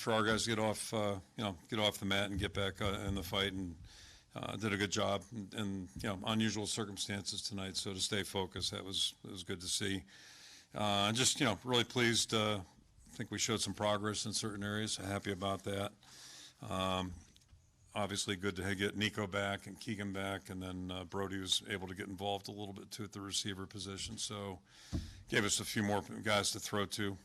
for our guys to get off, get off the mat and get back in the fight, and did a good job in unusual circumstances tonight. So to stay focused, it was good to see. Just really pleased. I think we showed some progress in certain areas. Happy about that. Obviously good to get Nico back and Keegan back, and then Brody was able to get involved a little bit too at the receiver position. So gave us a few more guys to throw to.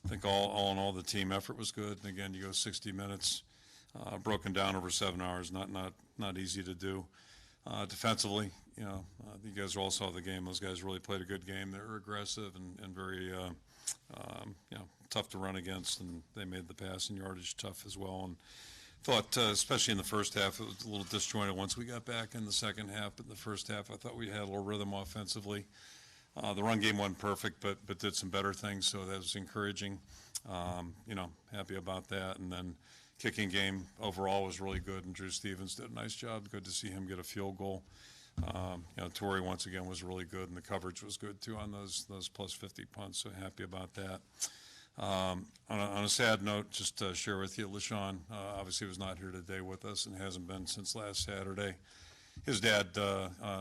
I think all in all the team effort was good. And again, you go 60 minutes, broken down over 7 hours, not easy to do. Defensively, you guys all saw the game. Those guys really played a good game. They were aggressive and very tough to run against, and they made the passing yardage tough as well. And thought, especially in the first half, it was a little disjointed once we got back in the second half. But in the first half, I thought we had a little rhythm offensively. The run game wasn't perfect, but did some better things, so that was encouraging. Happy about that. And then kicking game overall was really good, and Drew Stevens did a nice job. Good to see him get a field goal. Torrey once again was really good, and the coverage was good too on those plus 50 punts, so happy about that. On a sad note, just to share with you, LaShawn obviously was not here today with us and hasn't been since last Saturday. His dad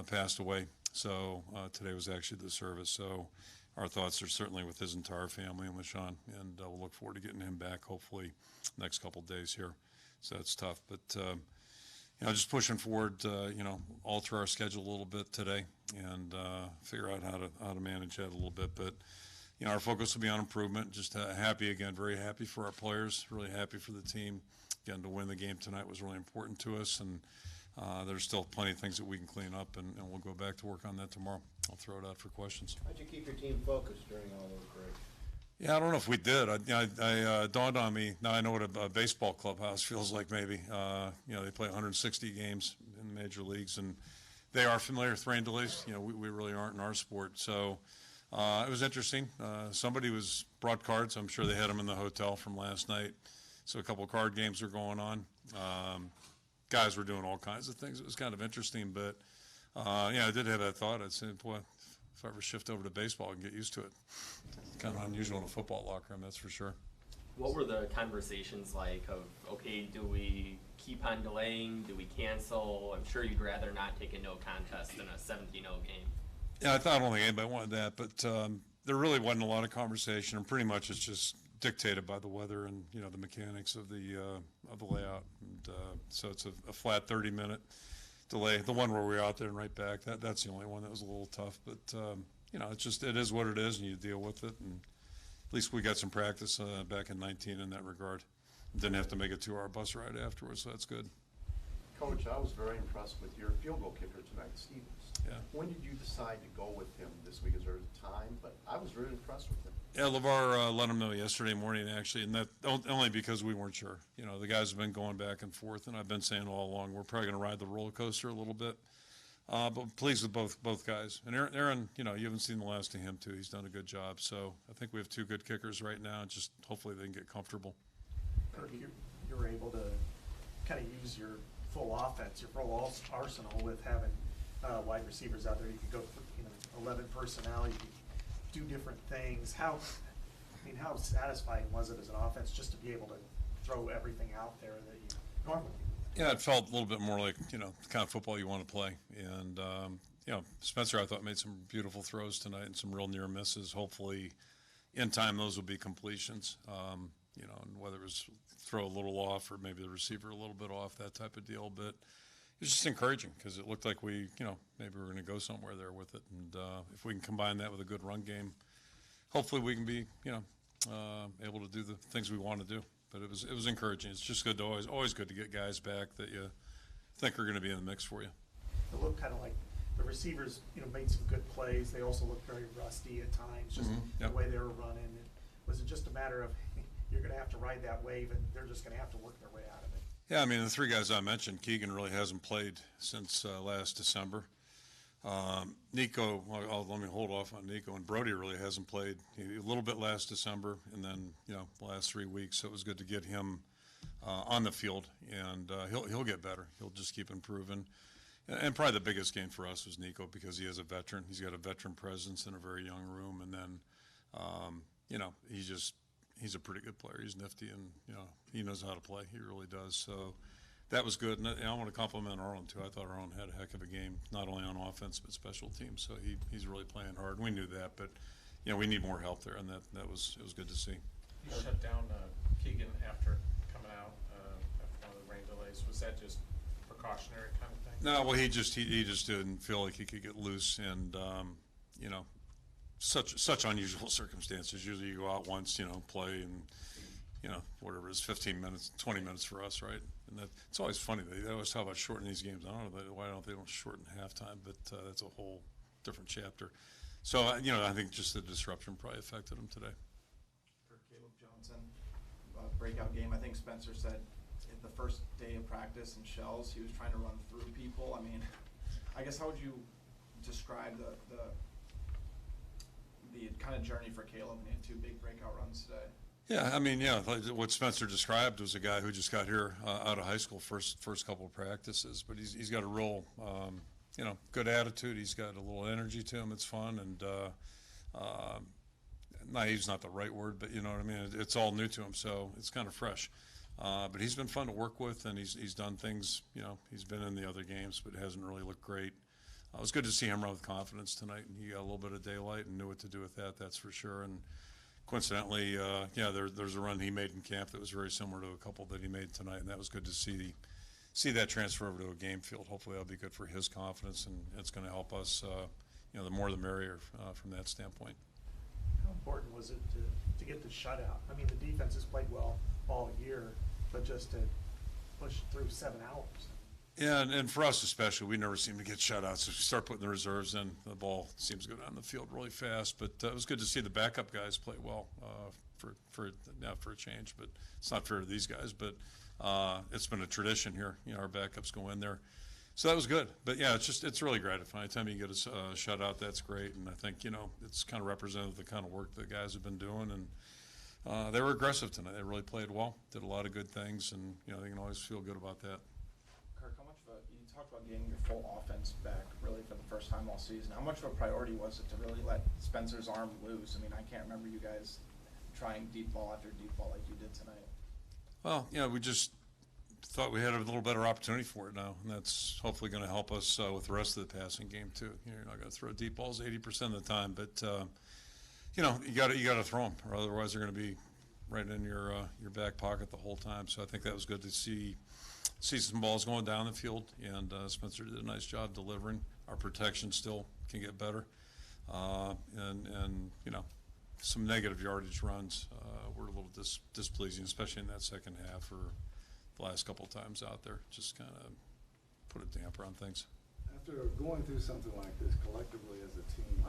passed away, so today was actually the service. So our thoughts are certainly with his entire family and LaShawn, and we'll look forward to getting him back hopefully next couple of days here. So that's tough, but just pushing forward, alter our schedule a little bit today and figure out how to manage that a little bit. But our focus will be on improvement. Just happy again, very happy for our players, really happy for the team. Again, to win the game tonight was really important to us, and there's still plenty of things that we can clean up, and we'll go back to work on that tomorrow. I'll throw it out for questions. How'd you keep your team focused during all those breaks? Yeah, I don't know if we did. I dawned on me, now I know what a baseball clubhouse feels like maybe. They play 160 games in the major leagues, and they are familiar with rain delays. We really aren't in our sport. So it was interesting. Somebody brought cards. I'm sure they had them in the hotel from last night. So a couple of card games are going on. Guys were doing all kinds of things. It was kind of interesting, but I did have that thought. I'd say, boy, if I ever shift over to baseball, I can get used to it. Kind of unusual in a football locker room, that's for sure. What were the conversations like of, okay, do we keep on delaying? Do we cancel? I'm sure you'd rather not take a no contest than a 17-0 game. Yeah, I don't think anybody wanted that, but there really wasn't a lot of conversation, and pretty much it's just dictated by the weather and the mechanics of the layout. And so it's a flat 30-minute delay. The one where we were out there and right back, that's the only one that was a little tough. But it is what it is, and you deal with it. And at least we got some practice back in 19 in that regard. Didn't have to make a 2-hour bus ride afterwards, so that's good. Coach, I was very impressed with your field goal kicker tonight, Stevens. Yeah. When did you decide to go with him this week? Is there a time? But I was really impressed with him. Yeah, LeVar let him know yesterday morning, actually, and that only because we weren't sure. The guys have been going back and forth, and I've been saying all along we're probably going to ride the roller coaster a little bit. But pleased with both guys. And Aaron, you haven't seen the last of him, too. He's done a good job. So I think we have two good kickers right now, and just hopefully they can get comfortable. Kirk, you were able to kind of use your full offense, your full arsenal with having wide receivers out there. You could go for 11 personnel. You could do different things. How satisfying was it as an offense just to be able to throw everything out there that you normally do? Yeah, it felt a little bit more like, the kind of football you want to play. And, Spencer, I thought, made some beautiful throws tonight and some real near misses. Hopefully, in time, those will be completions. And whether it was throw a little off or maybe the receiver a little bit off, that type of deal. But it was just encouraging because it looked like we, maybe we were going to go somewhere there with it. And if we can combine that with a good run game, hopefully we can be, able to do the things we want to do. But it was encouraging. It's just good to always good to get guys back that you think are going to be in the mix for you. It looked kind of like the receivers, made some good plays. They also looked very rusty at times, just the way they were running. And was it just a matter of you're going to have to ride that wave and they're just going to have to work their way out of it? Yeah, the three guys I mentioned, Keegan really hasn't played since last December. Nico, let me hold off on Nico, and Brody really hasn't played a little bit last December, and then the last 3 weeks. So it was good to get him on the field, and he'll get better. He'll just keep improving. And probably the biggest gain for us was Nico because he is a veteran. He's got a veteran presence in a very young room, and then he just he's a pretty good player. He's nifty, and he knows how to play. He really does. So that was good. And I want to compliment Arlen too. I thought Arlen had a heck of a game, not only on offense but special teams. So he's really playing hard. We knew that, but we need more help there, and it was good to see. You shut down Keegan after coming out after one of the rain delays. Was that just precautionary kind of thing? No, well, he just didn't feel like he could get loose, and such unusual circumstances. Usually you go out once, play, and whatever it is, 15 minutes, 20 minutes for us, right? And it's always funny. They always talk about shortening these games. I don't know why they don't shorten halftime, but that's a whole different chapter. So I think just the disruption probably affected him today. For Caleb Johnson, breakout game. I think Spencer said the first day of practice in Shells, he was trying to run through people. I mean, I guess how would you describe the kind of journey for Caleb? And he had 2 big breakout runs today. Yeah, I mean, like what Spencer described was a guy who just got here out of high school, first couple of practices, but he's got a real, good attitude. He's got a little energy to him. It's fun, and naive's not the right word, but you know what I mean. It's all new to him, so it's kind of fresh. But he's been fun to work with, and he's done things. He's been in the other games, but it hasn't really looked great. It was good to see him run with confidence tonight, and he got a little bit of daylight and knew what to do with that. That's for sure. And coincidentally, there's a run he made in camp that was very similar to a couple that he made tonight, and that was good to see that transfer over to a game field. Hopefully that'll be good for his confidence, and it's going to help us, the more the merrier from that standpoint. How important was it to get the shutout? I mean, the defense has played well all year, but just to push through 7 hours. Yeah, and for us especially, we never seem to get shutouts. If we start putting the reserves in, the ball seems to go down the field really fast. But it was good to see the backup guys play well for a change. But it's not fair to these guys. But it's been a tradition here. Our backups go in there, so that was good. But yeah, it's really gratifying. Anytime you get a shutout, that's great. And I think it's kind of representative of the kind of work the guys have been doing. And they were aggressive tonight. They really played well, did a lot of good things, and they can always feel good about that. Kirk, how much of you talked about getting your full offense back really for the first time all season. How much of a priority was it to really let Spencer's arm loose? I mean, I can't remember you guys trying deep ball after deep ball like you did tonight. Well, we just thought we had a little better opportunity for it now, and that's hopefully going to help us with the rest of the passing game too. You're not going to throw deep balls 80% of the time, but you got to throw them, or otherwise they're going to be right in your back pocket the whole time. So I think that was good to see some balls going down the field, and Spencer did a nice job delivering. Our protection still can get better, and some negative yardage runs were a little displeasing, especially in that second half or the last couple of times out there. Just kind of put a damper on things. After going through something like this collectively as a team,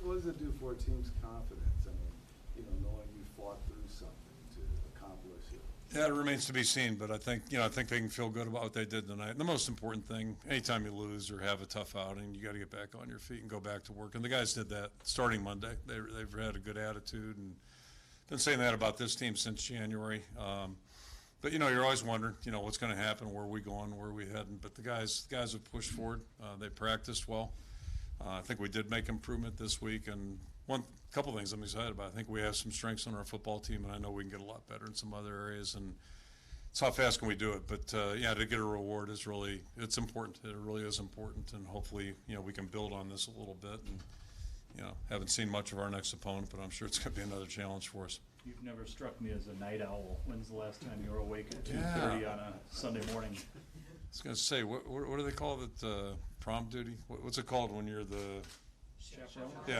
what does it do for a team's confidence? I mean, knowing you fought through something to accomplish it. Yeah, it remains to be seen, but I think they can feel good about what they did tonight. And the most important thing, anytime you lose or have a tough outing, you got to get back on your feet and go back to work. And the guys did that starting Monday. They've had a good attitude, and been saying that about this team since January. But you're always wondering, what's going to happen, where are we going, where are we heading. But the guys have pushed forward. They practiced well. I think we did make improvement this week, and couple things I'm excited about. I think we have some strengths on our football team, and I know we can get a lot better in some other areas. And it's how fast can we do it? But to get a reward is it's important. It really is important, and hopefully we can build on this a little bit. And haven't seen much of our next opponent, but I'm sure it's going to be another challenge for us. You've never struck me as a night owl. When's the last time you were awake at 2:30 on a Sunday morning? I was going to say, what do they call it? Prom duty? What's it called when you're the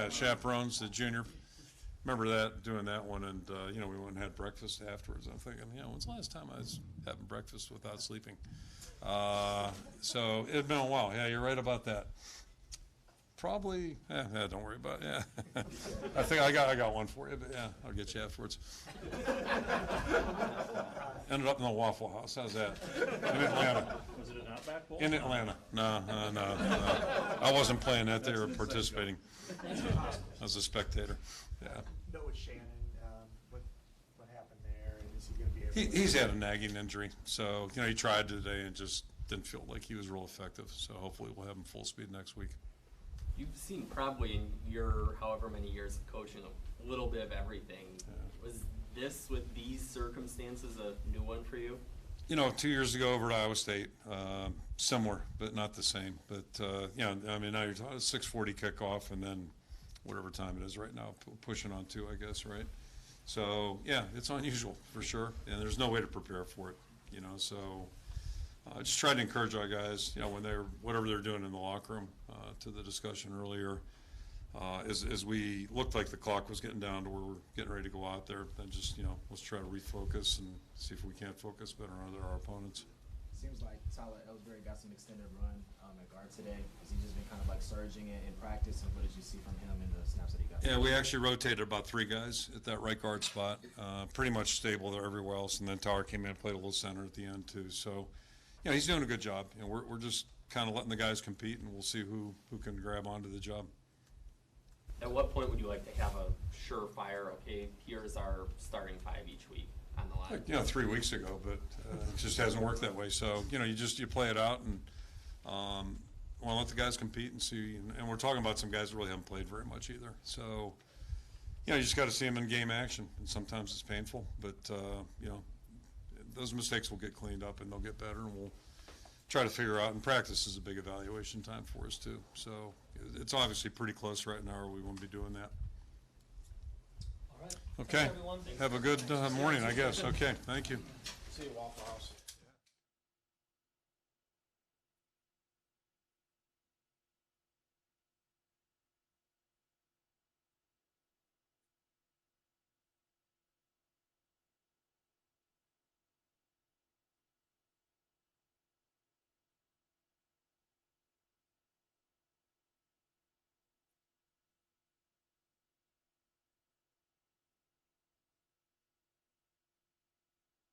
chaperones, the junior? Remember doing that one, and we went and had breakfast afterwards. I'm thinking, when's the last time I was having breakfast without sleeping? So it'd been a while. Yeah, you're right about that. Probably, don't worry about it. Yeah. I think I got one for you, but I'll get you afterwards. Ended up in the Waffle House. How's that? In Atlanta. Was it an Outback Bowl? In Atlanta. No. I wasn't playing that. They were participating. I was a spectator. Yeah. Know with Shannon, what happened there, and is he going to be able to? He's had a nagging injury, so he tried today and just didn't feel like he was real effective. So hopefully we'll have him full speed next week. You've seen probably in your however many years of coaching a little bit of everything. Was this, with these circumstances, a new one for you? 2 years ago over at Iowa State, similar, but not the same. But, now you're talking 6:40 kickoff and then whatever time it is right now, pushing on 2, I guess, right? So, yeah, it's unusual for sure, and there's no way to prepare for it, so I just tried to encourage our guys, when whatever they're doing in the locker room, to the discussion earlier, as we looked like the clock was getting down to where we're getting ready to go out there, then just, let's try to refocus and see if we can't focus better on our opponents. Seems like Tyler Ellsbury got some extended run at guard today. Has he just been kind of like surging in practice, and what did you see from him in the snaps that he got? Yeah, we actually rotated about 3 guys at that right guard spot, pretty much stable there everywhere else, and then Tyler came in and played a little center at the end too. So, he's doing a good job. We're just kind of letting the guys compete, and we'll see who can grab onto the job. At what point would you like to have a surefire, okay, here's our starting 5 each week on the line? 3 weeks ago, but it just hasn't worked that way. So, you play it out and want to let the guys compete and see. And we're talking about some guys that really haven't played very much either. So, you just got to see them in game action. And sometimes it's painful, but, those mistakes will get cleaned up and they'll get better, and we'll try to figure out. And practice is a big evaluation time for us too. So it's obviously pretty close right now, or we won't be doing that. All right. Okay. Thanks, everyone. Have a good morning, I guess. Okay, thank you. See you, Waffle House.